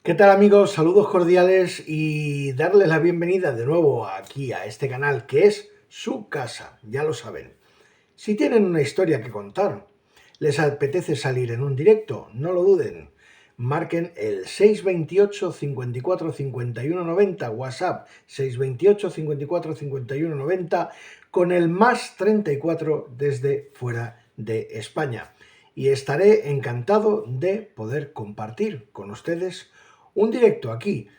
¿Qué tal amigos? Saludos cordiales y darles la bienvenida de nuevo aquí a este canal que es su casa, ya lo saben. Si tienen una historia que contar, les apetece salir en un directo, no lo duden. Marquen el 628 54 51 90, WhatsApp 628 54 51 90 con el más 34 desde fuera de España. Y estaré encantado de poder compartir con ustedes un directo aquí,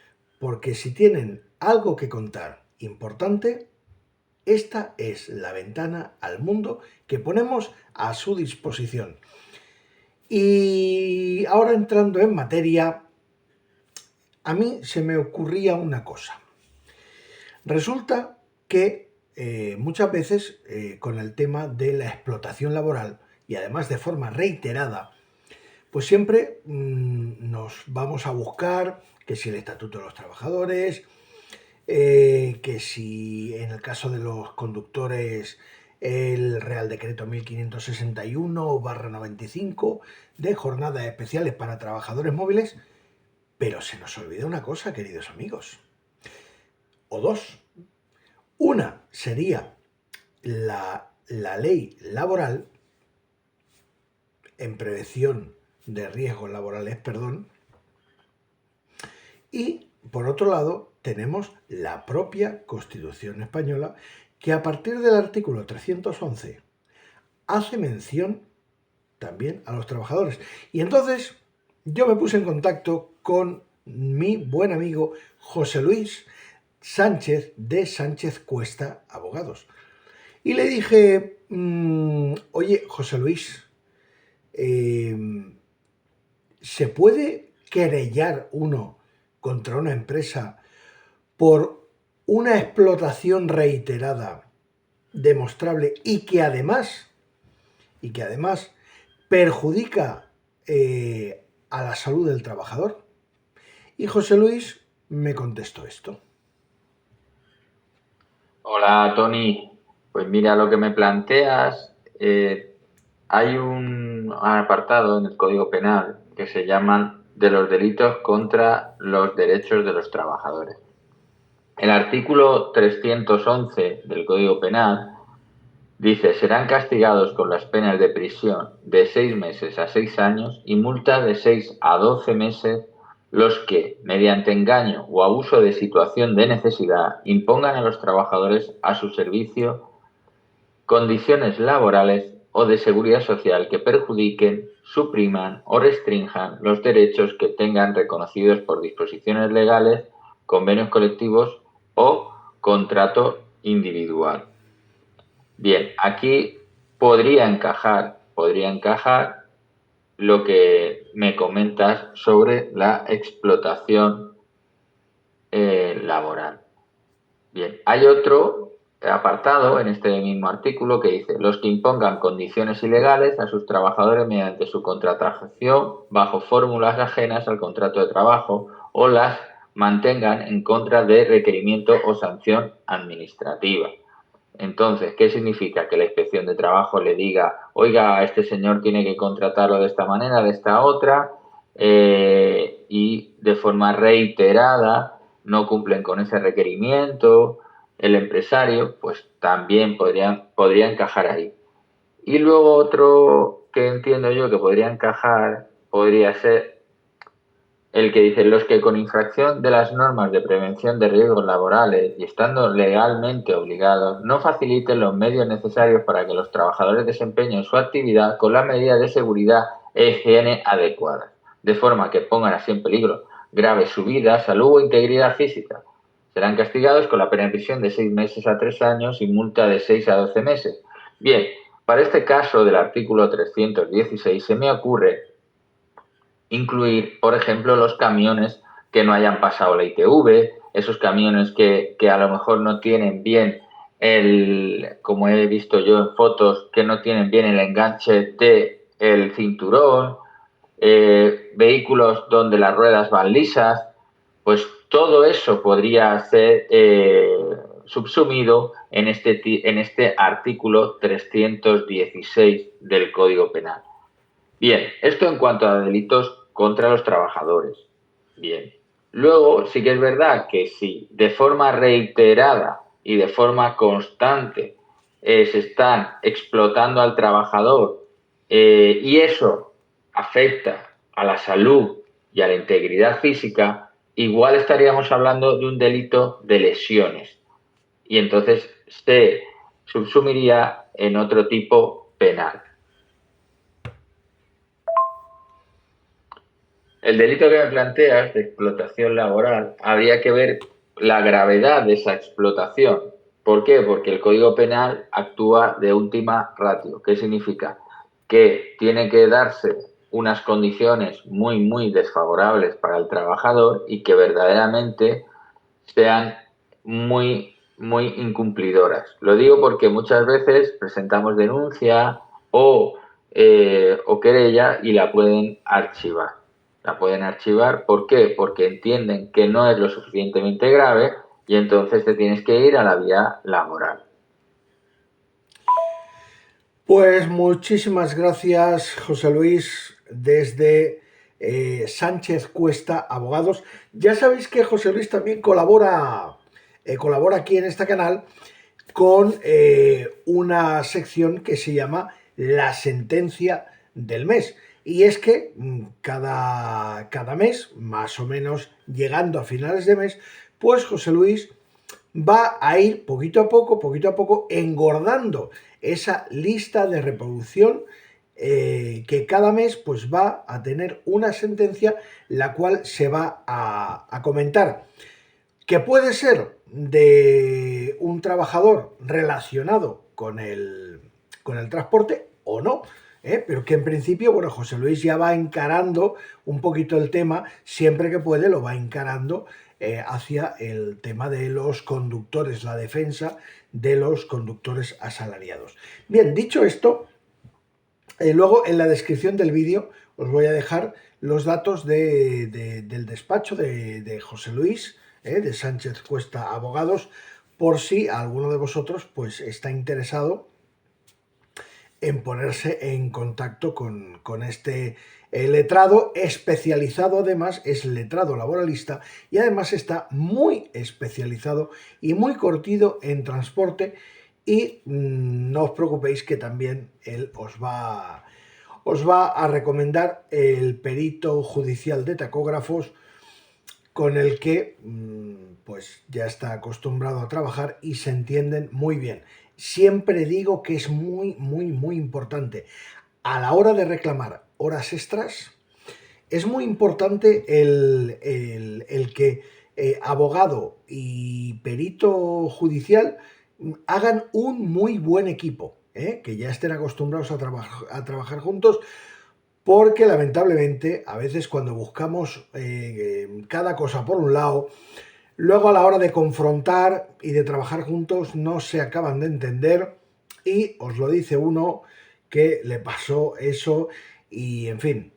porque si tienen algo que contar importante, esta es la ventana al mundo que ponemos a su disposición. Y ahora entrando en materia, a mí se me ocurría una cosa. Resulta que muchas veces con el tema de la explotación laboral y además de forma reiterada, pues siempre nos vamos a buscar que si el Estatuto de los Trabajadores, que si en el caso de los conductores el Real Decreto 1561/95 de jornadas especiales para trabajadores móviles, pero se nos olvida una cosa, queridos amigos, o dos. Una sería la ley laboral en prevención de riesgos laborales, perdón, y por otro lado tenemos la propia Constitución española que a partir del artículo 311 hace mención también a los trabajadores. Y entonces yo me puse en contacto con mi buen amigo José Luis Sánchez de Sánchez Cuesta Abogados. Y le dije, oye, José Luis, eh, ¿se puede querellar uno contra una empresa por una explotación reiterada, demostrable y que además perjudica a la salud del trabajador? Y José Luis me contestó esto. Hola Tony, pues mira lo que me planteas. Hay un apartado en el Código Penal que se llaman de los delitos contra los derechos de los trabajadores. El artículo 311 del Código Penal dice: serán castigados con las penas de prisión de 6 meses a 6 años y multa de 6 a 12 meses los que, mediante engaño o abuso de situación de necesidad, impongan a los trabajadores a su servicio condiciones laborales o de seguridad social que perjudiquen, supriman o restrinjan los derechos que tengan reconocidos por disposiciones legales, convenios colectivos o contrato individual. Bien, aquí podría encajar lo que me comentas sobre la explotación laboral. Bien, hay otro apartado en este mismo artículo que dice: los que impongan condiciones ilegales a sus trabajadores mediante su contratación bajo fórmulas ajenas al contrato de trabajo o las mantengan en contra de requerimiento o sanción administrativa. Entonces, ¿qué significa? Que la inspección de trabajo le diga: oiga, a este señor tiene que contratarlo de esta manera, de esta otra, y de forma reiterada no cumplen con ese requerimiento, el empresario, pues también podría encajar ahí. Y luego otro que entiendo yo que podría encajar podría ser el que dice: los que con infracción de las normas de prevención de riesgos laborales y estando legalmente obligados no faciliten los medios necesarios para que los trabajadores desempeñen su actividad con las medidas de seguridad e higiene adecuadas, de forma que pongan así en peligro grave su vida, salud o integridad física. Serán castigados con la pena de prisión de 6 meses a 3 años y multa de 6 a 12 meses. Bien, para este caso del artículo 316 se me ocurre incluir, por ejemplo, los camiones que no hayan pasado la ITV, esos camiones que a lo mejor no tienen bien como he visto yo en fotos, que no tienen bien el enganche del cinturón, vehículos donde las ruedas van lisas, pues todo eso podría ser subsumido en este artículo 316 del Código Penal. Bien, esto en cuanto a delitos contra los trabajadores. Bien. Luego, sí que es verdad que si de forma reiterada y de forma constante se están explotando al trabajador y eso afecta a la salud y a la integridad física, igual estaríamos hablando de un delito de lesiones y entonces se subsumiría en otro tipo penal. El delito que me planteas de explotación laboral, habría que ver la gravedad de esa explotación. ¿Por qué? Porque el Código Penal actúa de última ratio. ¿Qué significa? Que tiene que darse unas condiciones muy, muy desfavorables para el trabajador y que verdaderamente sean muy, muy incumplidoras. Lo digo porque muchas veces presentamos denuncia o querella y la pueden archivar. La pueden archivar, ¿por qué? Porque entienden que no es lo suficientemente grave y entonces te tienes que ir a la vía laboral. Pues muchísimas gracias, José Luis, desde Sánchez Cuesta Abogados. Ya sabéis que José Luis también colabora aquí en este canal con una sección que se llama La Sentencia del Mes. Y es que cada mes, más o menos llegando a finales de mes, pues José Luis va a ir poquito a poco, engordando esa lista de reproducción que cada mes pues va a tener una sentencia la cual se va a comentar, que puede ser de un trabajador relacionado con el transporte o no, pero que en principio, bueno, José Luis ya va encarando un poquito el tema, siempre que puede lo va encarando hacia el tema de los conductores, la defensa de los conductores asalariados. Bien, dicho esto, luego en la descripción del vídeo os voy a dejar los datos del despacho de José Luis, de Sánchez Cuesta Abogados, por si alguno de vosotros pues, está interesado en ponerse en contacto con este letrado especializado, además es letrado laboralista y además está muy especializado y muy curtido en transporte y no os preocupéis que también él os va a recomendar el perito judicial de tacógrafos con el que pues ya está acostumbrado a trabajar y se entienden muy bien. Siempre digo que es muy importante a la hora de reclamar horas extras. Es muy importante el que abogado y perito judicial hagan un muy buen equipo, que ya estén acostumbrados a trabajar juntos, porque lamentablemente a veces cuando buscamos cada cosa por un lado, luego a la hora de confrontar y de trabajar juntos no se acaban de entender y os lo dice uno que le pasó eso y en fin,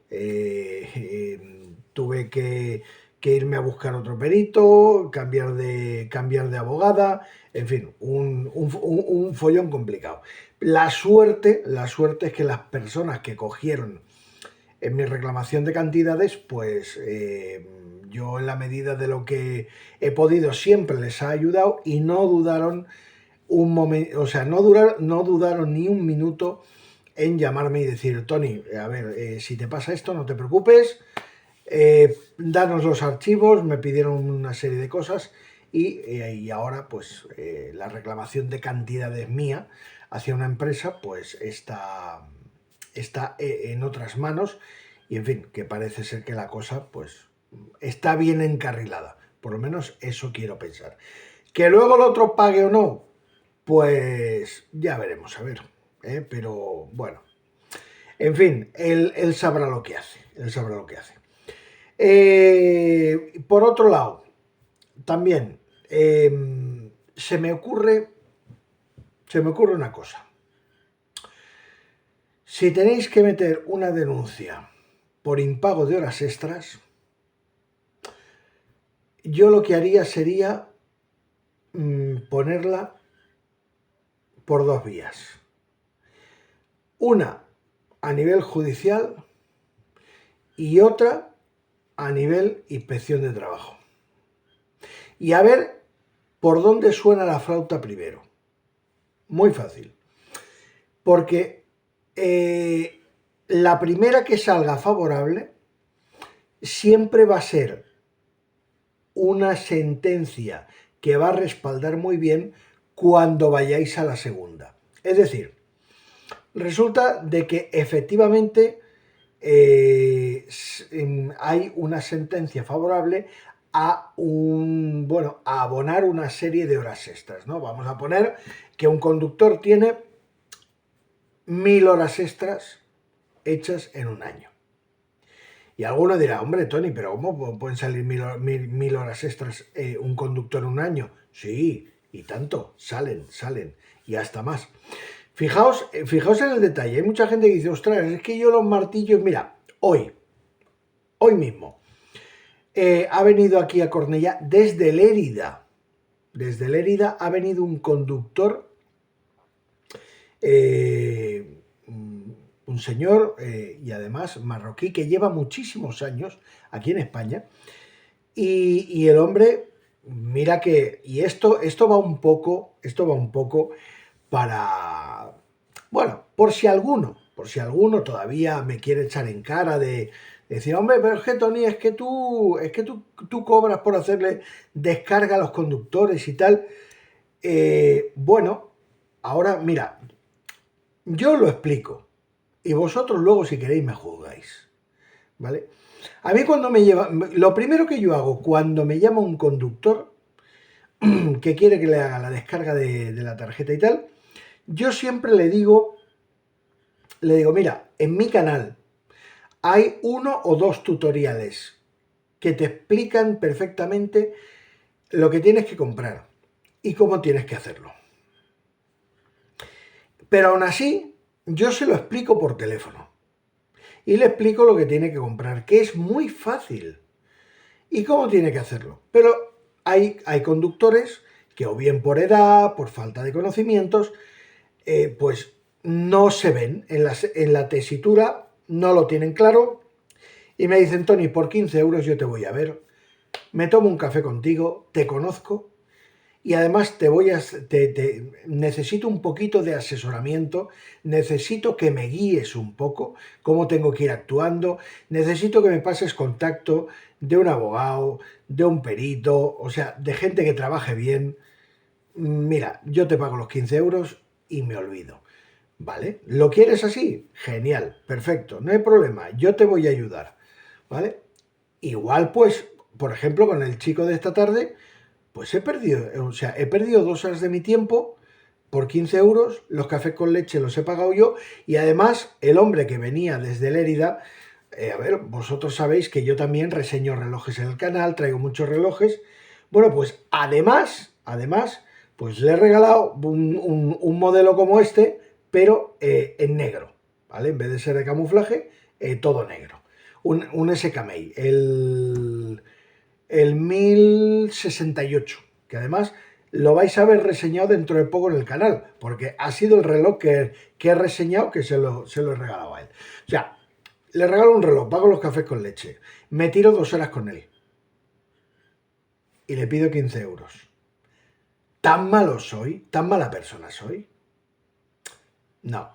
tuve que irme a buscar otro perito, cambiar de abogada, en fin, un follón complicado. La suerte es que las personas que cogieron en mi reclamación de cantidades, pues yo en la medida de lo que he podido siempre les ha ayudado y no dudaron un momento, o sea, no dudaron ni un minuto en llamarme y decir, Tony, a ver, si te pasa esto, no te preocupes, danos los archivos, me pidieron una serie de cosas y ahora pues la reclamación de cantidades mía hacia una empresa pues está en otras manos y en fin, que parece ser que la cosa pues está bien encarrilada, por lo menos eso quiero pensar. Que luego el otro pague o no, pues ya veremos, a ver, pero bueno, en fin, él sabrá lo que hace, él sabrá lo que hace. Por otro lado, también se me ocurre una cosa. Si tenéis que meter una denuncia por impago de horas extras, yo lo que haría sería ponerla por dos vías. Una a nivel judicial y otra a nivel inspección de trabajo. Y a ver por dónde suena la flauta primero. Muy fácil. Porque la primera que salga favorable siempre va a ser una sentencia que va a respaldar muy bien cuando vayáis a la segunda. Es decir, resulta de que efectivamente hay una sentencia favorable a a abonar una serie de horas extras, ¿no? Vamos a poner que un conductor tiene 1000 horas extras hechas en un año. Y alguno dirá, hombre, Tony, pero ¿cómo pueden salir 1000 horas extras un conductor en un año? Sí, y tanto, salen, y hasta más. Fijaos en el detalle, hay mucha gente que dice, ostras, es que yo los martillos, mira, hoy mismo, ha venido aquí a Cornellá desde Lérida ha venido un conductor, un señor y además marroquí que lleva muchísimos años aquí en España y el hombre, mira que, y esto va un poco para, bueno, por si alguno todavía me quiere echar en cara de decir, hombre, pero es que Tony, es que tú cobras por hacerle descarga a los conductores y tal. Bueno, ahora mira, yo lo explico y vosotros luego si queréis me juzgáis, ¿vale? A mí lo primero que yo hago cuando me llama un conductor que quiere que le haga la descarga de la tarjeta y tal, yo siempre le digo, mira, en mi canal hay 1 o 2 tutoriales que te explican perfectamente lo que tienes que comprar y cómo tienes que hacerlo. Pero aún así, yo se lo explico por teléfono y le explico lo que tiene que comprar, que es muy fácil y cómo tiene que hacerlo. Pero hay conductores que o bien por edad, por falta de conocimientos, pues no se ven en la tesitura, no lo tienen claro y me dicen, Tony, por 15 euros yo te voy a ver, me tomo un café contigo, te conozco y además necesito un poquito de asesoramiento, necesito que me guíes un poco cómo tengo que ir actuando, necesito que me pases contacto de un abogado, de un perito, o sea, de gente que trabaje bien. Mira, yo te pago los 15 euros y me olvido. ¿Vale? ¿Lo quieres así? Genial, perfecto, no hay problema, yo te voy a ayudar. ¿Vale? Igual, pues, por ejemplo, con el chico de esta tarde, pues he perdido 2 horas de mi tiempo por 15 euros, los cafés con leche los he pagado yo y además el hombre que venía desde Lérida, a ver, vosotros sabéis que yo también reseño relojes en el canal, traigo muchos relojes, bueno, pues además, pues le he regalado un modelo como este, pero en negro, ¿vale? En vez de ser de camuflaje, todo negro. Un SK-Mei, el 1068, que además lo vais a ver reseñado dentro de poco en el canal, porque ha sido el reloj que he reseñado que se lo he regalado a él. O sea, le regalo un reloj, pago los cafés con leche, me tiro 2 horas con él y le pido 15 euros. ¿Tan malo soy? ¿Tan mala persona soy? No.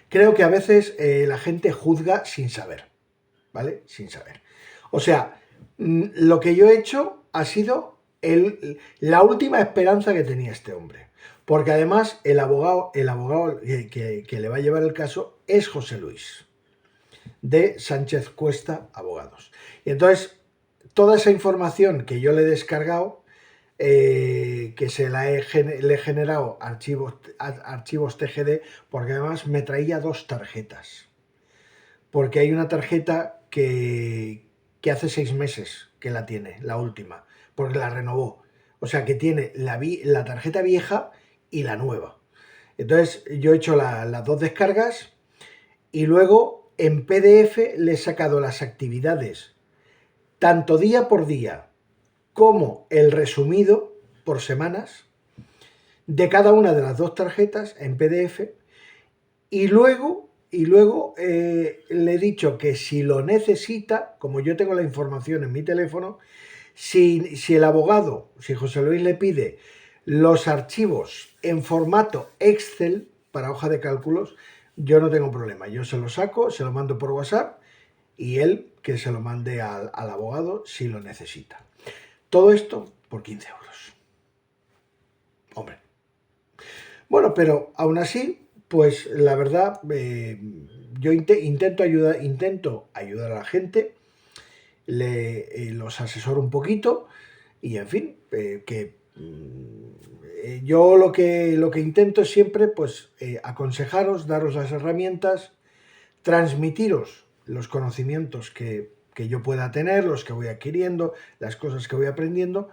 Creo que a veces la gente juzga sin saber, ¿vale? Sin saber. O sea, lo que yo he hecho ha sido la última esperanza que tenía este hombre. Porque además el abogado que le va a llevar el caso es José Luis, de Sánchez Cuesta Abogados. Y entonces, toda esa información que yo le he descargado, que le he generado archivos TGD, porque además me traía 2 tarjetas. Porque hay una tarjeta que hace 6 meses que la tiene, la última, porque la renovó. O sea que tiene la tarjeta vieja y la nueva. Entonces yo he hecho las 2 descargas y luego en PDF le he sacado las actividades, tanto día por día como el resumido por semanas, de cada una de las 2 tarjetas en PDF y luego y luego le he dicho que si lo necesita, como yo tengo la información en mi teléfono, si el abogado, si José Luis le pide los archivos en formato Excel para hoja de cálculos, yo no tengo problema. Yo se lo saco, se lo mando por WhatsApp y él que se lo mande al abogado si lo necesita. Todo esto por 15 euros. Hombre. Bueno, pero aún así, pues la verdad, yo intento ayudar a la gente, los asesoro un poquito y en fin, yo lo que intento es siempre pues aconsejaros, daros las herramientas, transmitiros los conocimientos que yo pueda tener, los que voy adquiriendo, las cosas que voy aprendiendo,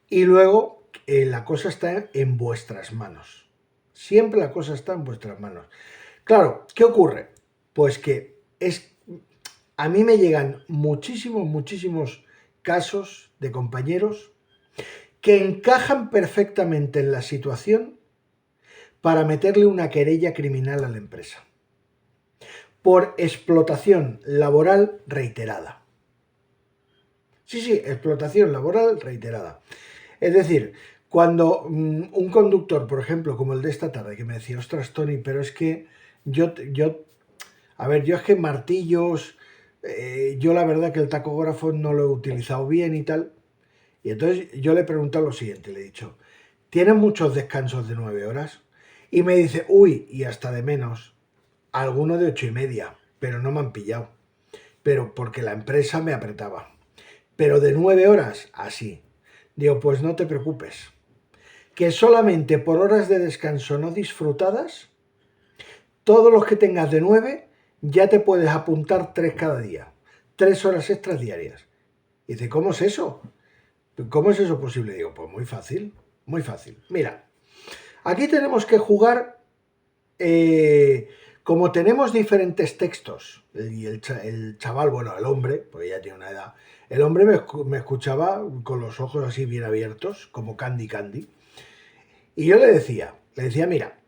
y luego la cosa está en vuestras manos. Siempre la cosa está en vuestras manos. Claro, ¿qué ocurre? Pues que a mí me llegan muchísimos casos de compañeros que encajan perfectamente en la situación para meterle una querella criminal a la empresa por explotación laboral reiterada. Sí, explotación laboral reiterada. Es decir, cuando un conductor, por ejemplo, como el de esta tarde, que me decía, ostras, Tony, pero es que yo es que martillos, yo la verdad que el tacógrafo no lo he utilizado bien y tal. Y entonces yo le he preguntado lo siguiente, le he dicho, ¿tienes muchos descansos de 9 horas? Y me dice, uy, y hasta de menos, alguno de 8:30, pero no me han pillado. Pero porque la empresa me apretaba. Pero de 9 horas, así. Digo, pues no te preocupes, que solamente por horas de descanso no disfrutadas, todos los que tengas de 9, ya te puedes apuntar 3 cada día. 3 horas extras diarias. Y dice, ¿cómo es eso? ¿Cómo es eso posible? Digo, pues muy fácil, muy fácil. Mira, aquí tenemos que jugar, como tenemos diferentes textos, y el chaval, bueno, el hombre, porque ya tiene una edad, el hombre me escuchaba con los ojos así bien abiertos, como Candy Candy, y yo le decía, mira,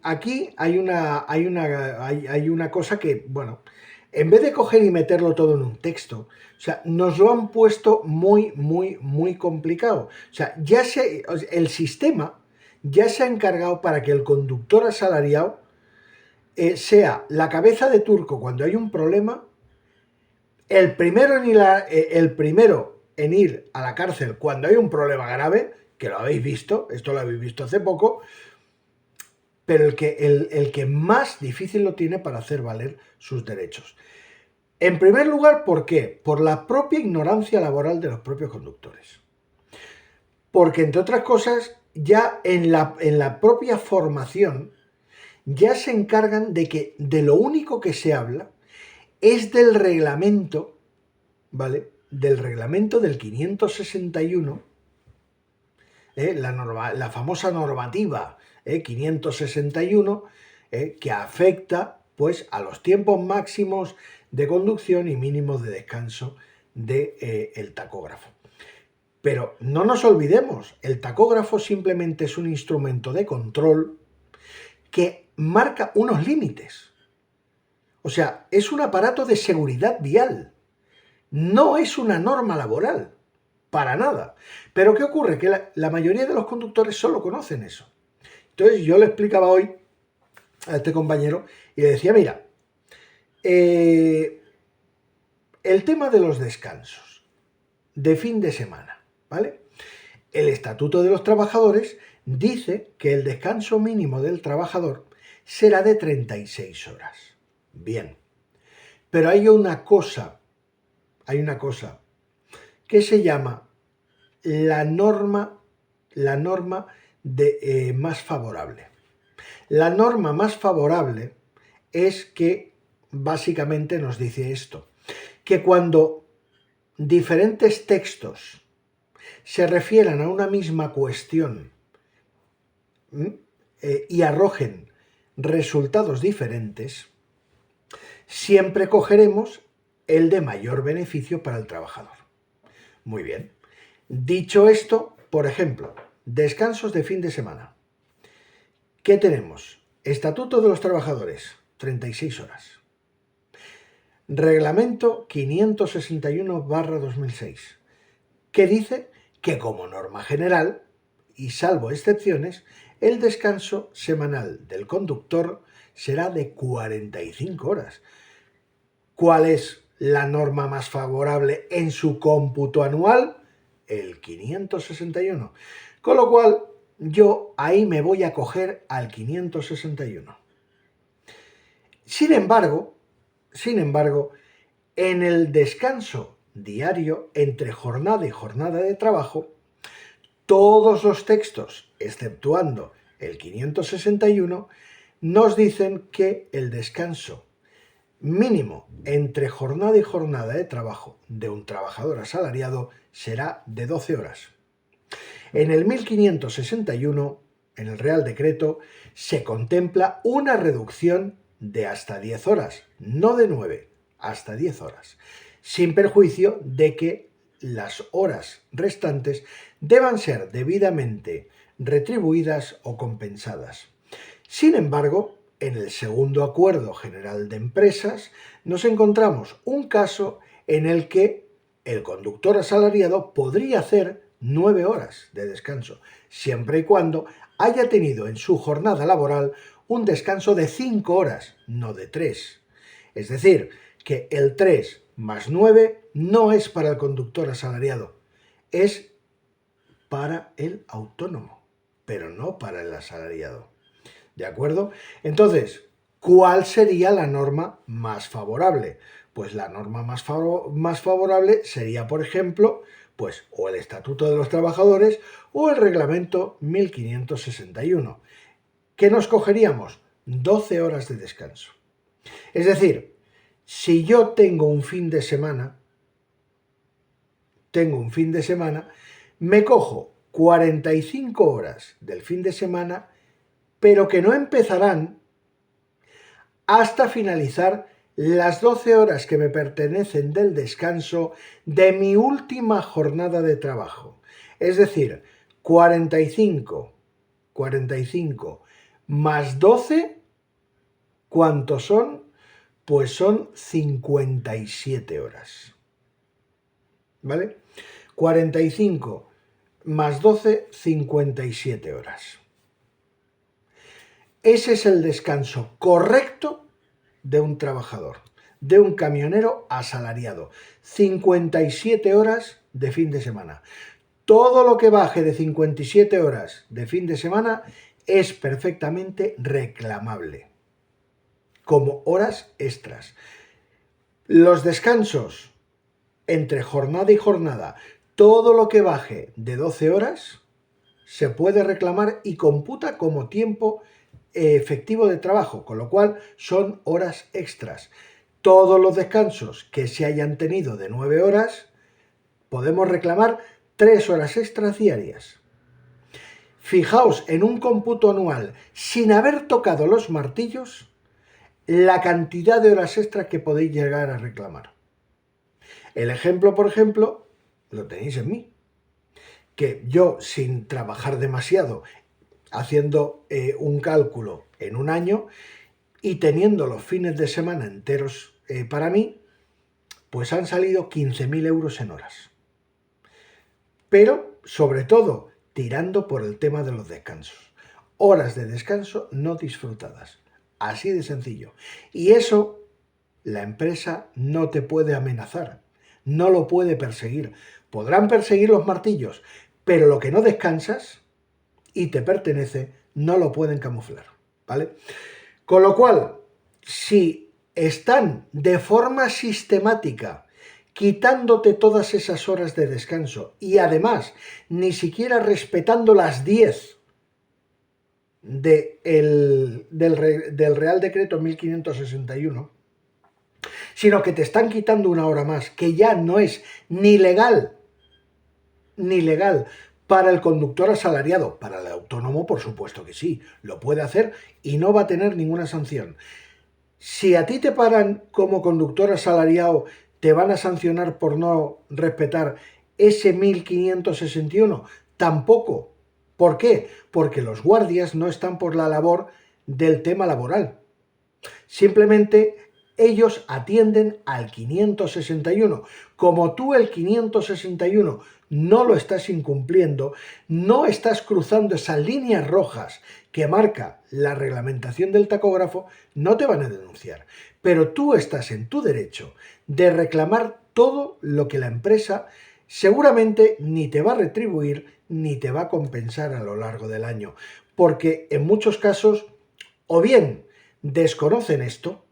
aquí hay una cosa que, bueno, en vez de coger y meterlo todo en un texto, o sea, nos lo han puesto muy complicado. O sea, el sistema ya se ha encargado para que el conductor asalariado sea la cabeza de turco cuando hay un problema, el primero en ir a la cárcel cuando hay un problema grave, que lo habéis visto, esto lo habéis visto hace poco, pero el que más difícil lo tiene para hacer valer sus derechos. En primer lugar, ¿por qué? Por la propia ignorancia laboral de los propios conductores. Porque, entre otras cosas, ya en la propia formación ya se encargan de lo único que se habla es del reglamento, ¿vale? Del reglamento del 561, la famosa normativa 561, que afecta pues a los tiempos máximos de conducción y mínimos de descanso del tacógrafo. Pero no nos olvidemos, el tacógrafo simplemente es un instrumento de control que marca unos límites. O sea, es un aparato de seguridad vial, no es una norma laboral, para nada. Pero ¿qué ocurre? Que la mayoría de los conductores solo conocen eso. Entonces yo le explicaba hoy a este compañero y le decía, mira, el tema de los descansos de fin de semana, ¿vale? El Estatuto de los Trabajadores dice que el descanso mínimo del trabajador será de 36 horas. Bien, pero hay una cosa que se llama la norma más favorable. La norma más favorable es que básicamente nos dice esto, que cuando diferentes textos se refieran a una misma cuestión y arrojen resultados diferentes, siempre cogeremos el de mayor beneficio para el trabajador. Muy bien. Dicho esto, por ejemplo, descansos de fin de semana. ¿Qué tenemos? Estatuto de los Trabajadores, 36 horas. Reglamento 561/2006, que dice que como norma general, y salvo excepciones, el descanso semanal del conductor será de 45 horas. ¿Cuál es la norma más favorable en su cómputo anual? El 561. Con lo cual, yo ahí me voy a coger al 561. Sin embargo, en el descanso diario entre jornada y jornada de trabajo, todos los textos, exceptuando el 561, nos dicen que el descanso mínimo entre jornada y jornada de trabajo de un trabajador asalariado será de 12 horas. En el 1561, en el Real Decreto, se contempla una reducción de hasta 10 horas, no de 9, hasta 10 horas, sin perjuicio de que las horas restantes deban ser debidamente retribuidas o compensadas. Sin embargo, en el segundo Acuerdo General de Empresas nos encontramos un caso en el que el conductor asalariado podría hacer 9 horas de descanso, siempre y cuando haya tenido en su jornada laboral un descanso de 5 horas, no de 3. Es decir, que el 3 más 9 no es para el conductor asalariado, es para el autónomo, pero no para el asalariado. ¿De acuerdo? Entonces, ¿cuál sería la norma más favorable? Pues la norma más favorable sería, por ejemplo, pues o el Estatuto de los Trabajadores o el Reglamento 1561. ¿Qué nos cogeríamos? 12 horas de descanso. Es decir, si yo tengo un fin de semana, me cojo 45 horas del fin de semana, pero que no empezarán hasta finalizar las 12 horas que me pertenecen del descanso de mi última jornada de trabajo. Es decir, 45 más 12, ¿cuántos son? Pues son 57 horas. ¿Vale? 45 más 12, 57 horas. Ese es el descanso correcto de un trabajador, de un camionero asalariado. 57 horas de fin de semana. Todo lo que baje de 57 horas de fin de semana es perfectamente reclamable, como horas extras. Los descansos entre jornada y jornada, todo lo que baje de 12 horas, se puede reclamar y computa como tiempo efectivo de trabajo, con lo cual son horas extras. Todos los descansos que se hayan tenido de 9 horas, podemos reclamar 3 horas extras diarias. Fijaos en un cómputo anual, sin haber tocado los martillos, la cantidad de horas extras que podéis llegar a reclamar. El ejemplo, por ejemplo, lo tenéis en mí, que yo, sin trabajar demasiado, haciendo un cálculo en un año y teniendo los fines de semana enteros para mí, pues han salido 15.000 euros en horas. Pero, sobre todo, tirando por el tema de los descansos. Horas de descanso no disfrutadas. Así de sencillo. Y eso, la empresa no te puede amenazar, no lo puede perseguir. Podrán perseguir los martillos, pero lo que no descansas y te pertenece, no lo pueden camuflar, ¿vale? Con lo cual, si están de forma sistemática quitándote todas esas horas de descanso y además ni siquiera respetando las 10 del Real Decreto 1561, sino que te están quitando una hora más, que ya no es ni legal para el conductor asalariado. Para el autónomo, por supuesto que sí, lo puede hacer y no va a tener ninguna sanción. Si a ti te paran como conductor asalariado, te van a sancionar por no respetar ese 1561. Tampoco. ¿Por qué? Porque los guardias no están por la labor del tema laboral. Simplemente ellos atienden al 561. Como tú el 561 no lo estás incumpliendo, no estás cruzando esas líneas rojas que marca la reglamentación del tacógrafo, no te van a denunciar. Pero tú estás en tu derecho de reclamar todo lo que la empresa seguramente ni te va a retribuir ni te va a compensar a lo largo del año. Porque en muchos casos, o bien desconocen esto,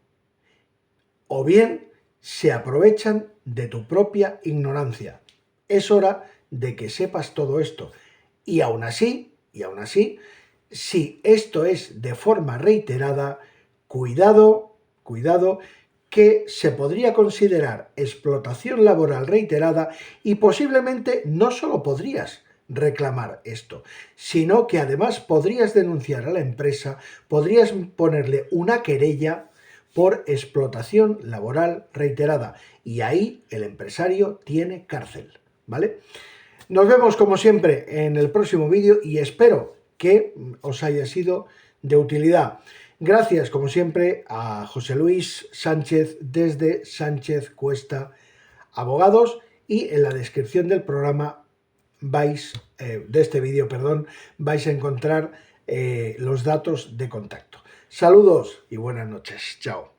o bien se aprovechan de tu propia ignorancia. Es hora de que sepas todo esto. Y aún así, si esto es de forma reiterada, cuidado, que se podría considerar explotación laboral reiterada y posiblemente no solo podrías reclamar esto, sino que además podrías denunciar a la empresa, podrías ponerle una querella por explotación laboral reiterada y ahí el empresario tiene cárcel, ¿vale? Nos vemos como siempre en el próximo vídeo y espero que os haya sido de utilidad. Gracias como siempre a José Luis Sánchez desde Sánchez Cuesta Abogados y en la descripción del programa de este vídeo, vais a encontrar los datos de contacto. Saludos y buenas noches. Chao.